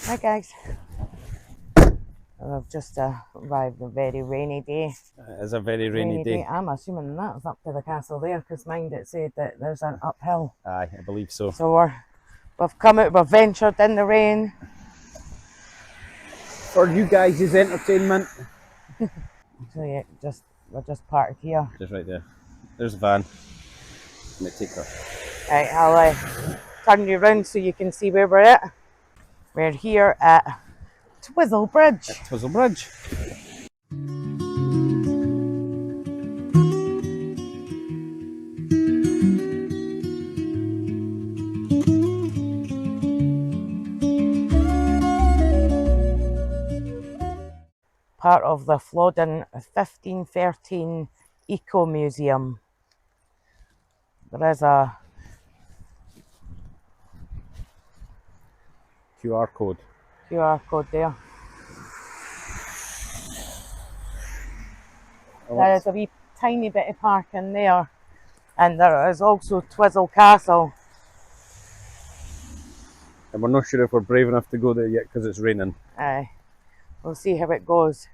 Hi guys. I've just arrived a very rainy day. It is a very rainy day. I'm assuming that's up to the castle there, because mind it said that there's an uphill. Aye, I believe so. So we've come out, we've ventured in the rain. For you guys' entertainment. So yeah, we're just parked here. Just right there. There's a van. Let me take her. Right, I'll turn you round so you can see where we're at. We're here at Twizel Bridge. Twizel Bridge. Part of the Flodden 1513 Eco Museum. There is a QR code. QR code there. Oh, There is a wee tiny bit of parking there, and there is also Twizel Castle. And we're not sure if we're brave enough to go there yet because it's raining. Aye, we'll see how it goes.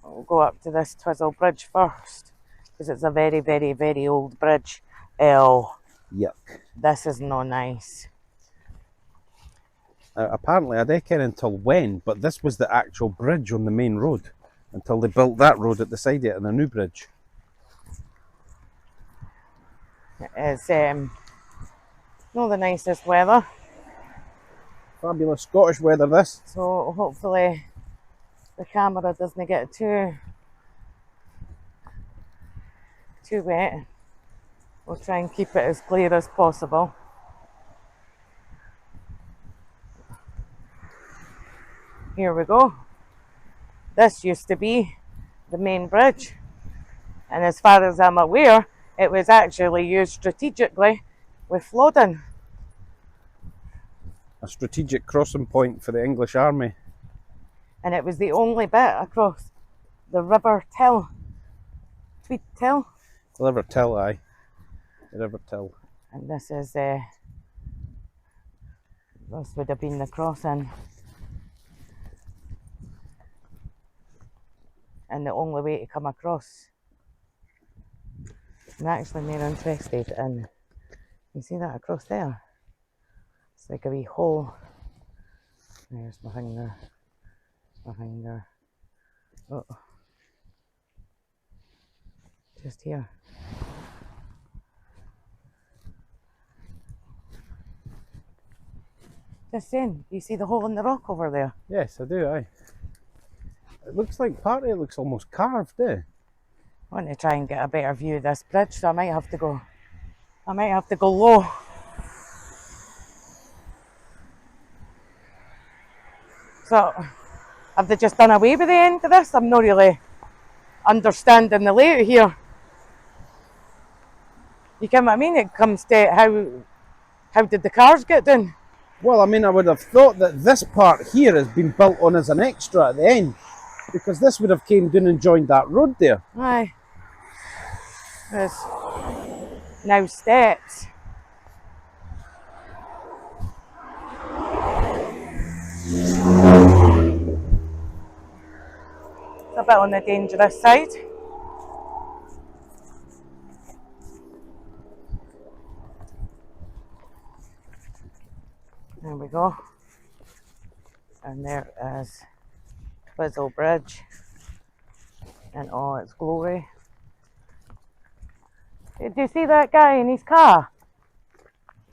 We'll go up to this Twizel Bridge first, because it's a very, very, very old bridge. Oh, Yuck. this is not nice. Apparently, I don't care until when, but this was the actual bridge on the main road until they built that road at the side of it and a new bridge. It's not the nicest weather. Fabulous Scottish weather, this. So hopefully the camera doesn't get too wet. We'll try and keep it as clear as possible. Here we go. This used to be the main bridge, and as far as I'm aware, it was actually used strategically with Flodden. A strategic crossing point for the English army. And it was the only bit across the River Till. Tweed Till. The River Till, aye. The River Till. And this is, this would have been the crossing. And the only way to come across. I'm actually more interested in, you see that across there? It's like a wee hole. There's my finger. My finger. Oh. Just here. Just saying, you see the hole in the rock over there? Yes, I do, aye. It looks like part of it looks almost carved, eh? I want to try and get a better view of this bridge, so I might have to go low. So, have they just done away with the end of this? I'm not really understanding the layout here. You get what I mean? It comes to how did the cars get done? Well, I mean, I would have thought that this part here has been built on as an extra at the end, because this would have came down and joined that road there. Aye. There's now steps. It's a bit on the dangerous side. There we go. And there is Twizel Bridge in all its glory. Did you see that guy in his car?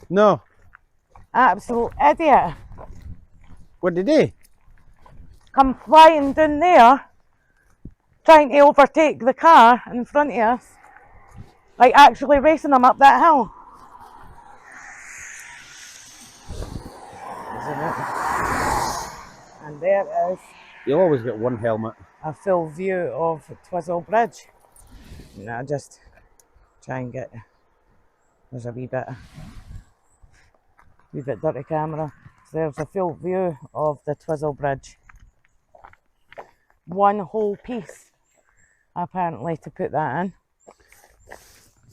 No. Absolute idiot. What did he? Come flying down there, trying to overtake the car in front of us. Like actually racing him up that hill. And there is You'll always get one helmet. a full view of Twizel Bridge. Now just try and get, there's a wee bit dirty camera. So there's a full view of the Twizel Bridge. One whole piece, apparently, to put that in.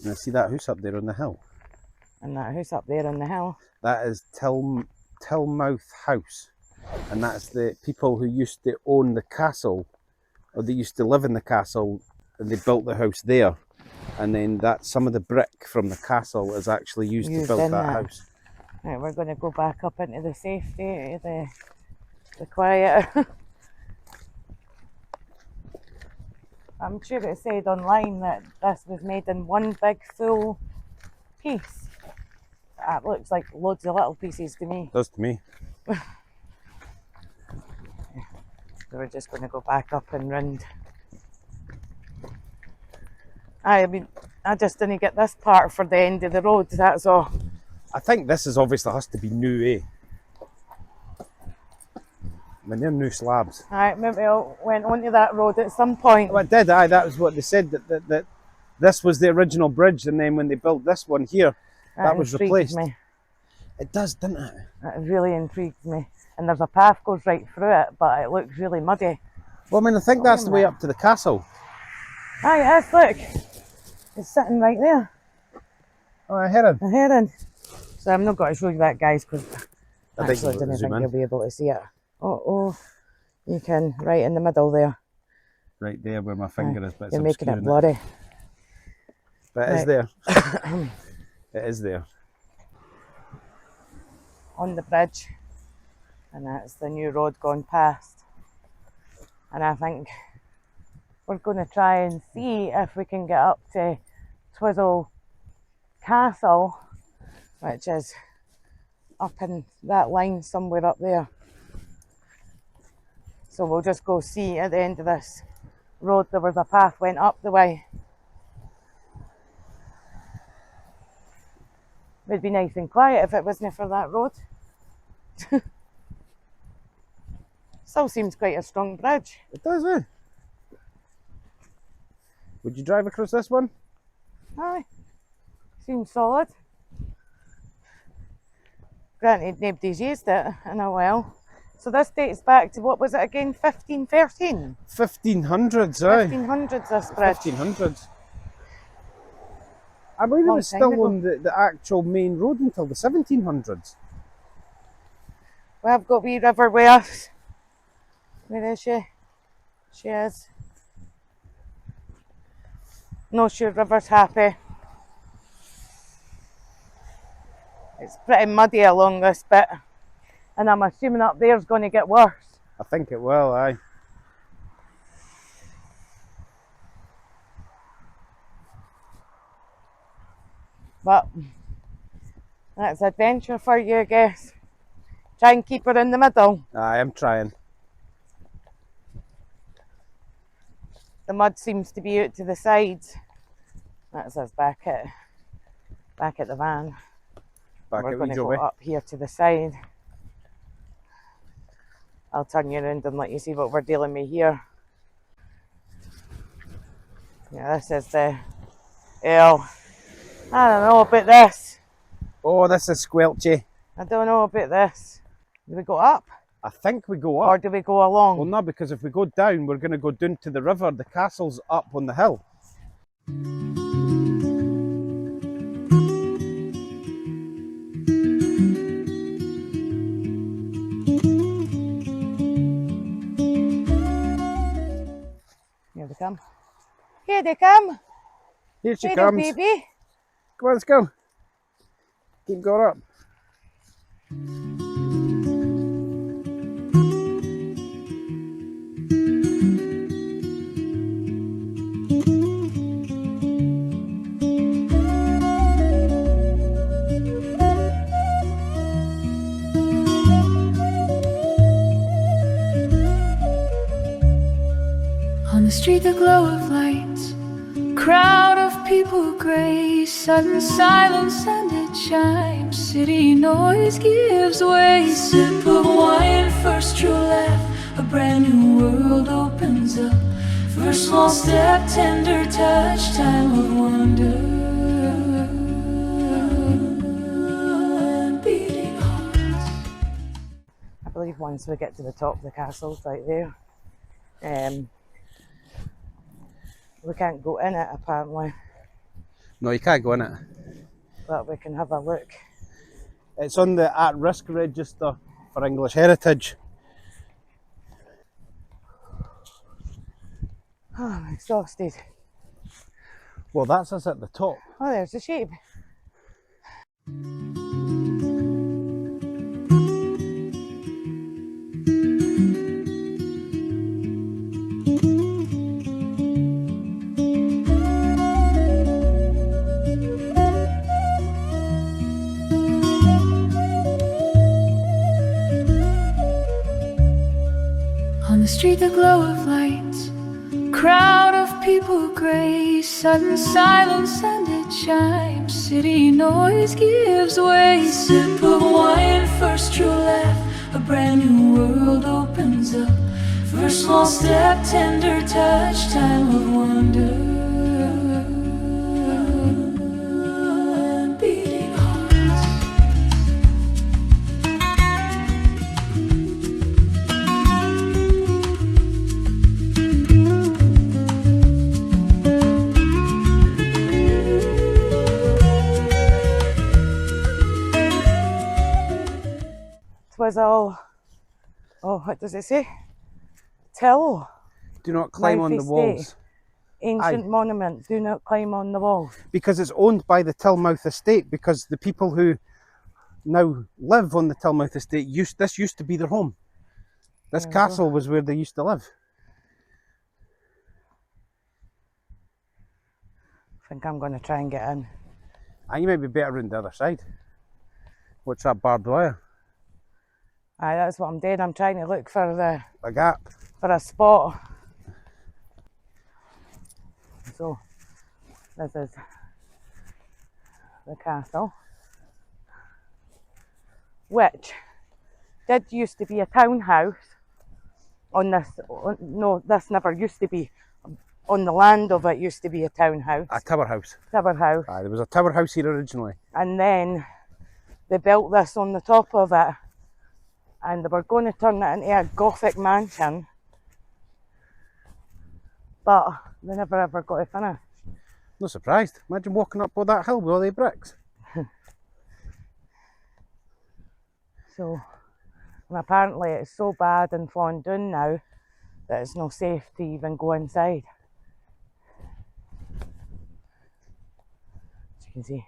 Now see that house up there on the hill? And that house up there on the hill. That is Tilmouth House. and that's the people who used to own the castle, or they used to live in the castle, and they built the house there. And then that some of the brick from the castle is actually used to build that house. Right, we're going to go back up into the safety, the quiet. I'm sure it said online that this was made in one big full piece. That looks like loads of little pieces to me. It does to me. So we're just going to go back up and round. I mean, I just didn't get this part for the end of the road, that's all. I think this is obviously has to be new, eh? I mean, they're new slabs. Aye, maybe I went onto that road at some point. Well, it did, aye, that was what they said, that this was the original bridge, and then when they built this one here, that was replaced. Me. It does, doesn't it? It really intrigued me. And there's a path goes right through it, but it looks really muddy. Well, I mean, I think that's the way up to the castle. Aye, it is, look. It's sitting right there. Oh, a heron. A heron. So I'm not going to show you that, guys, because I actually didn't think you'll be able to see it. Oh, you can, right in the middle there. Right there where my finger is, but you're making it blurry. But it is there. It is there. On the bridge. And that's the new road gone past. And I think we're going to try and see if we can get up to Twizel Castle, which is up in that line somewhere up there. So we'll just go see at the end of this road there was a path went up the way. It'd be nice and quiet if it wasn't for that road. Still seems quite a strong bridge. It does, eh? Would you drive across this one? Aye. Seems solid. Granted, nobody's used it in a while. So this dates back to, what was it again, 1513? 1500s, aye. 1500s, this bridge. 1500s. I believe it was still on the actual main road until the 1700s. We have got wee river with us. Where is she? She is. No, sure, river's happy. It's pretty muddy along this bit. And I'm assuming up there's going to get worse. I think it will, aye. But that's adventure for you, I guess. Try and keep her in the middle. I am trying. The mud seems to be out to the sides. That's us back at the van. We're going to go up here to the side. I'll turn you around and let you see what we're dealing with here. Yeah, this is the L. I don't know about this. Oh, this is squelchy. I don't know about this. Do we go up? I think we go up. Or do we go along? Well, no, because if we go down, we're going to go down to the river. The castle's up on the hill. Here they come. Here they come. Here she Hey comes. there, baby. Come on, let's go. Keep going up. On the street, the glow of lights, crowd of people grace, sudden silence and it chimes. City noise gives way. Sip of wine, first true laugh, a brand new world opens up. First small step, tender touch, time of wonder. Beating hearts. I believe once we get to the top of the castle, right there. We can't go in it apparently. No, you can't go in it. But we can have a look. It's on the at-risk register for English heritage. Oh, I'm exhausted. Well, that's us at the top. Oh, there's the sheep. On the street, the glow of lights, crowd of people grace, sudden silence and it chimes. City noise gives way. Sip of wine, first true laugh, a brand new world opens up. First small step, tender touch, time of wonder. Beating hearts. Twizel. Oh, what does it say? Till. Do not climb on the Mouth walls. Estate. Ancient monument. Do not climb on the walls. Because it's owned by the Tillmouth Estate, because the people who now live on the Tillmouth Estate, this used to be their home. This castle was where they used to live. I think I'm going to try and get in. And you might be better around the other side. What's that barbed wire? Aye, that's what I'm doing. I'm trying to look for A gap. a spot. So, this is the castle, which did used to be a townhouse on this. No, this never used to be. On the land of it used to be a townhouse. A tower house. Tower house. Aye, there was a tower house here originally. And then they built this on the top of it, and they were going to turn it into a Gothic mansion, but they never ever got to finish. Not surprised. Imagine walking up all that hill with all the bricks. So, and apparently it's so bad and fallen down now that it's not safe to even go inside. As you can see,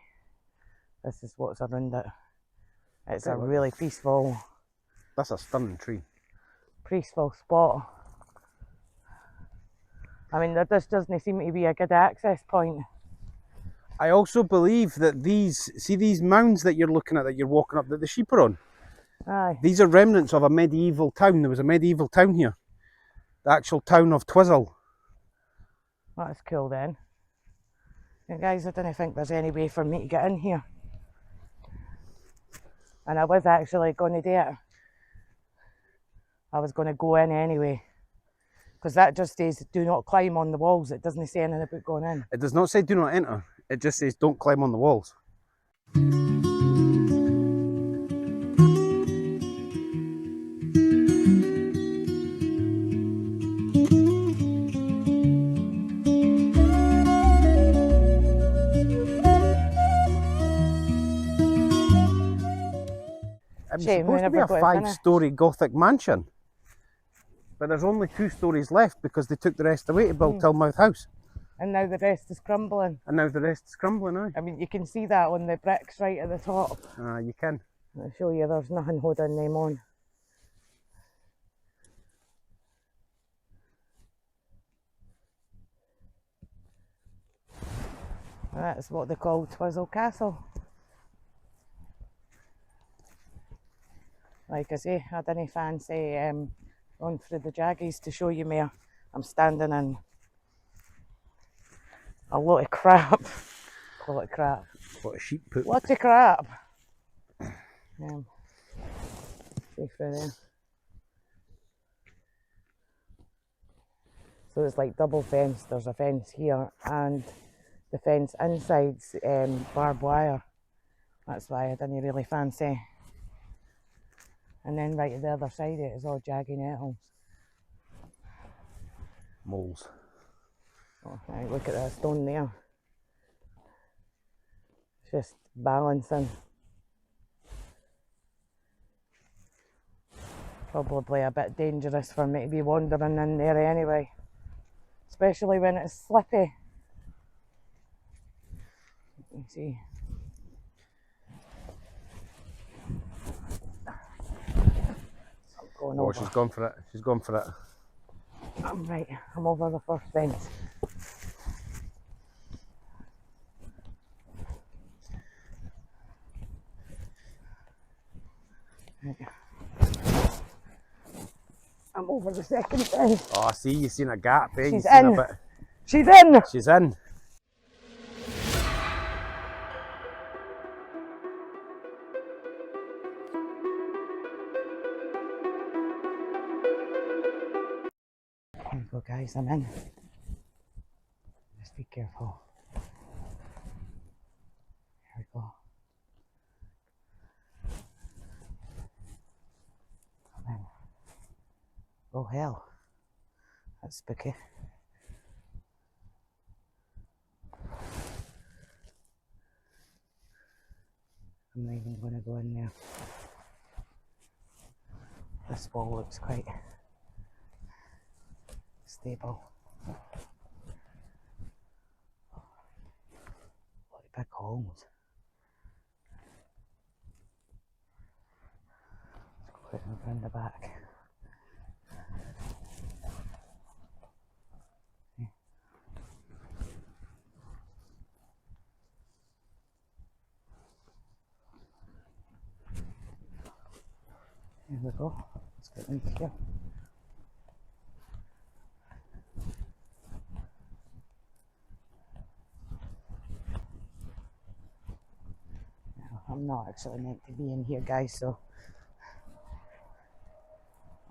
this is what's around it. It's a really peaceful That's a stunning tree. spot. I mean, there just doesn't seem to be a good access point. I also believe that these mounds that you're looking at, that you're walking up, that the sheep are on, Aye. these are remnants of a medieval town. There was a medieval town here. The actual town of Twizel. That's cool then. Yeah, guys, I don't think there's any way for me to get in here. And I was actually going to do it. I was going to go in anyway. Because that just says, do not climb on the walls. It doesn't say anything about going in. It does not say do not enter. It just says don't climb on the walls. It was Shame, supposed to be we a never got to finish. 5-storey Gothic mansion. But there's only 2 stories left because they took the rest away to build Tillmouth House. And now the rest is crumbling. And now the rest is crumbling now. I mean, you can see that on the bricks right at the top. You can. I'll show you, there's nothing holding them on. That's what they call Twizel Castle. Like I say, I didn't fancy going through the jaggies to show you more. I'm standing in a lot of crap. A lot of crap. What a sheep poop. Lots of crap. See through there. So it's like double fence. There's a fence here and the fence inside's barbed wire. That's why I didn't really fancy. And then right at the other side it is all jaggy nettles. Moles. Oh, right, look at that stone there. It's just balancing. Probably a bit dangerous for me to be wandering in there anyway. especially when it's slippy. You can see. I'm going over. She's gone for it. She's gone for it. I'm right. I'm over the first fence. Right. I'm over the second fence. Oh, see, you've seen a gap, eh? She's You've seen in. a bit. She's in. She's in. Here we go, guys. I'm in. Just be careful. Here we go. I'm in. Oh hell. That's spooky. I'm not even going to go in there. This wall looks quite stable. What big holes. Let's go around the back. Here we go. Let's get in here. Now, I'm not actually meant to be in here, guys, so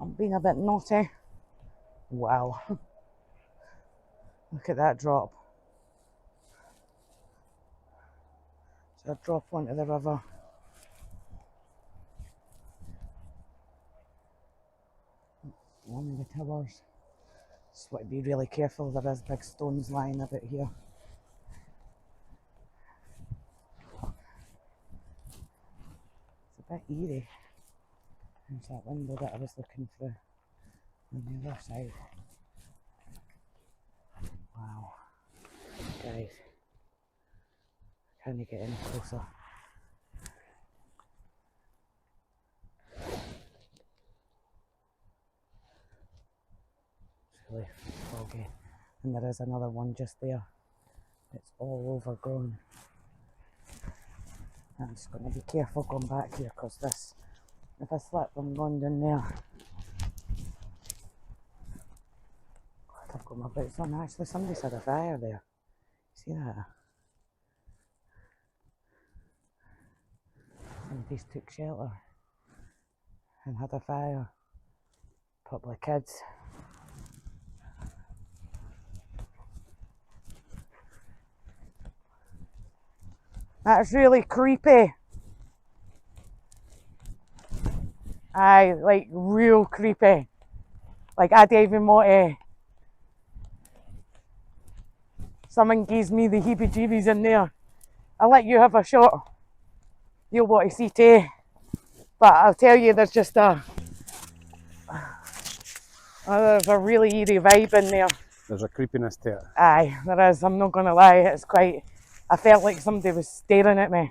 I'm being a bit naughty. Wow. Look at that drop. So I drop onto the river. One of the towers. Just want to be really careful. There is big stones lying about here. It's a bit eerie. There's that window that I was looking through on the other side. Wow. Guys, can you get any closer? It's really foggy. And there is another one just there. It's all overgrown. I'm just going to be careful going back here because this, if I slip, I'm going down there. God, I've got my boots on. Actually, somebody's had a fire there. See that? Somebody's took shelter and had a fire. Probably kids. That's really creepy. Aye, like real creepy. Like I don't even want to. Someone gives me the heebie-jeebies in there. I'll let you have a shot. You'll want to see too. But I'll tell you, there's just there's a really eerie vibe in there. There's a creepiness to it. Aye, there is. I'm not going to lie. It's quite. I felt like somebody was staring at me,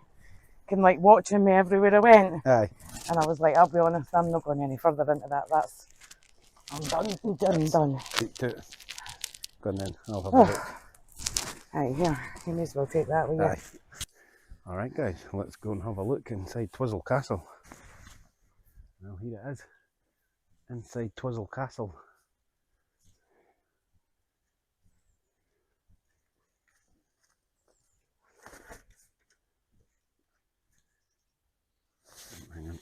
like watching me everywhere I went. Aye. And I was like, I'll be honest, I'm not going any further into that. I'm done. Keep to it. Go on then. I'll have a look. Aye, here. You may as well take that with you. Aye. All right, guys. Let's go and have a look inside Twizel Castle. Well, here it is. Inside Twizel Castle. Hang on.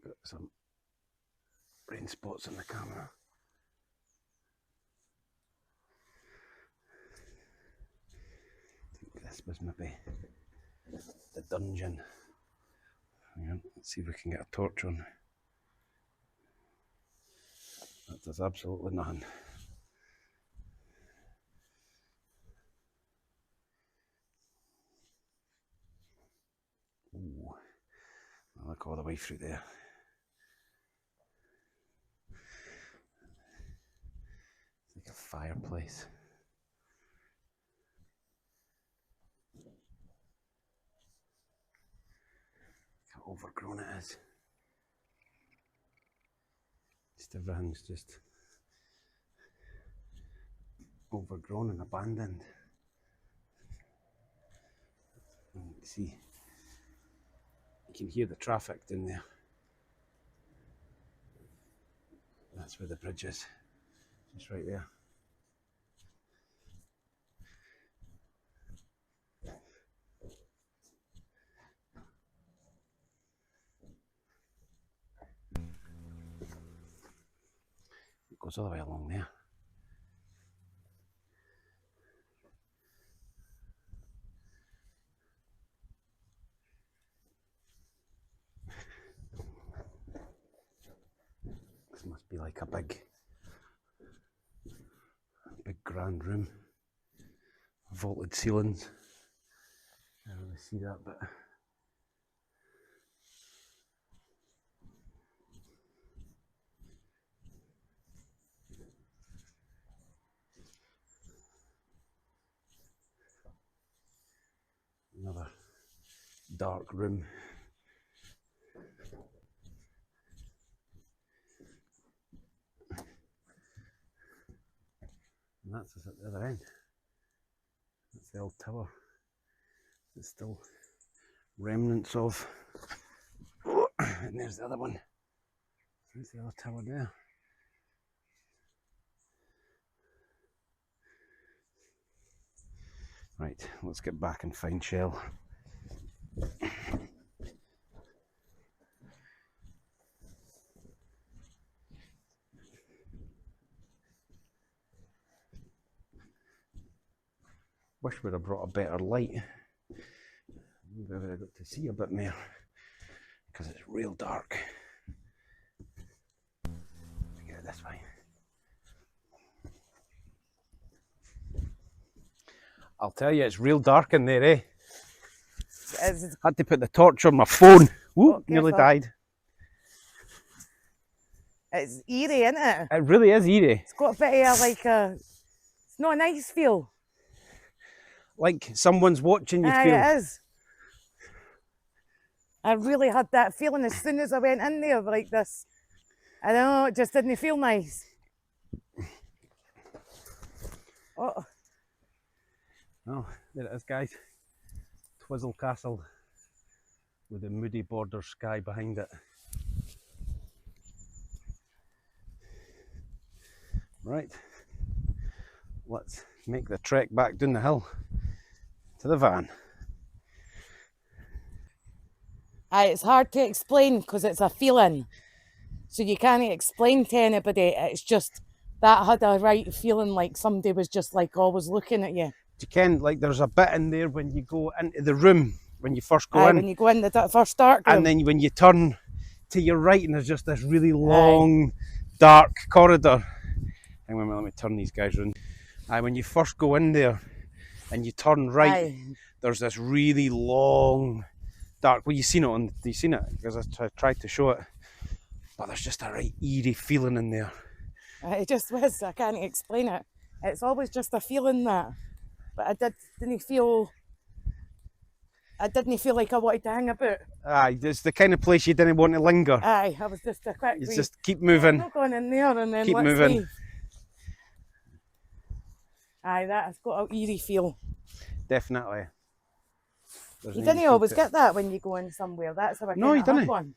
Got some rain spots on the camera. I think this was maybe the dungeon. Hang on, let's see if we can get a torch on. That does absolutely nothing. Ooh. I'll look all the way through there. It's like a fireplace. How overgrown it is. Just everything's just overgrown and abandoned. And you can see, you can hear the traffic down there. That's where the bridge is, just right there. It goes all the way along there. This must be like a big grand room. Vaulted ceilings. I don't really see that, but another dark room. And that's us at the other end. That's the old tower. There's still remnants of. And there's the other one. There's the other tower there. Right, let's get back and find Shell. Wish we'd have brought a better light. Maybe I would have got to see a bit more, because it's real dark. Get it this way. I'll tell you, it's real dark in there, eh? Had to put the torch on my phone. Ooh, nearly died. It's eerie, isn't it? It really is eerie. It's got a bit of it's not a nice feel. Like someone's watching you feel. It is. I really had that feeling as soon as I went in there, like this. I don't know, it just didn't feel nice. Oh. Oh, there it is, guys. Twizel Castle with the moody border sky behind it. Right, let's make the trek back down the hill to the van. It's hard to explain because it's a feeling. So you can't explain to anybody. It's just that had a right feeling, like somebody was just like always looking at you. You can, like, there's a bit in there when you go into the room, when you first go in. When you go in the first dark room. And then when you turn to your right and there's just this really long, dark corridor. Hang on, let me turn these guys around. When you first go in there and you turn right, there's this really long, dark, well, you've seen it, because I tried to show it, but there's just a right eerie feeling in there. It just was, I can't explain it. It's always just a feeling that, but I didn't feel like I wanted to hang about. It's the kind of place you didn't want to linger. I was just a quick You just keep moving. I'm not going in there and then keep let's moving. leave. That's got an eerie feel. Definitely. You didn't always get that when you go in somewhere. That's how I No, you didn't. One.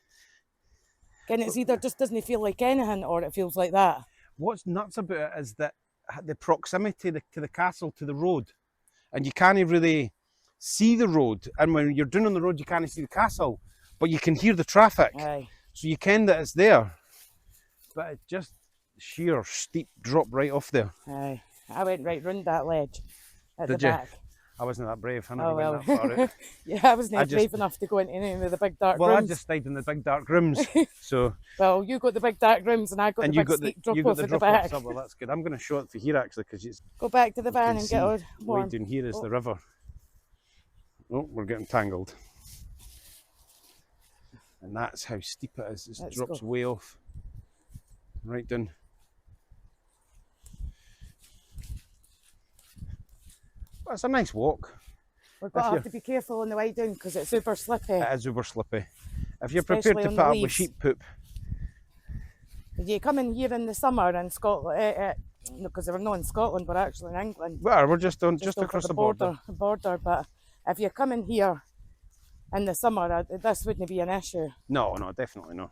And it's either just doesn't feel like anything or it feels like that. What's nuts about it is that the proximity to the castle, to the road, and you can't really see the road. And when you're down on the road, you can't see the castle, but you can hear the traffic. Aye. So you ken that it's there. But it's just sheer steep drop right off there. Aye. I went right round that ledge at the Did you? back. I wasn't that brave. I never Oh, well. went that far out. Yeah, I wasn't brave enough to go into any of the big dark rooms. Well, I just stayed in the big dark rooms. So. Well, you got the big dark rooms and I got the big steep drop-off at the back. Well, that's good. I'm going to show it for here, actually, because it's... Go back to the van and get warm. Way down here is the river. Oh, we're getting tangled. And that's how steep it is. It drops way off. Right down. it's a nice walk. We're going to have to be careful on the way down because it's super slippy. It is uber slippy. If you're Especially prepared to on put the up with leaves. sheep poop, Did you come in here in the summer in Scotland? Because we're not in Scotland, we're actually in England. well, we're just Just over across the border. border. But if you're coming here in the summer, this wouldn't be an issue. No, definitely not.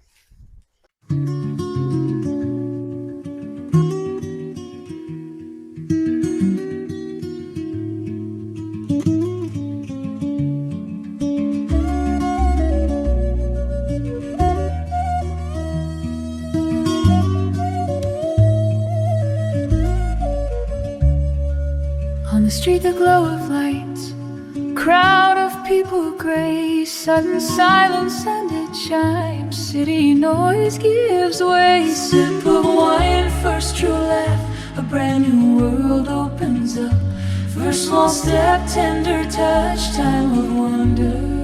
On the street, the glow of lights, crowd of people grace, sudden silence and it chimes. City noise gives way. Sip of wine, first true laugh, a brand new world opens up. First small step, tender touch, time of wonder.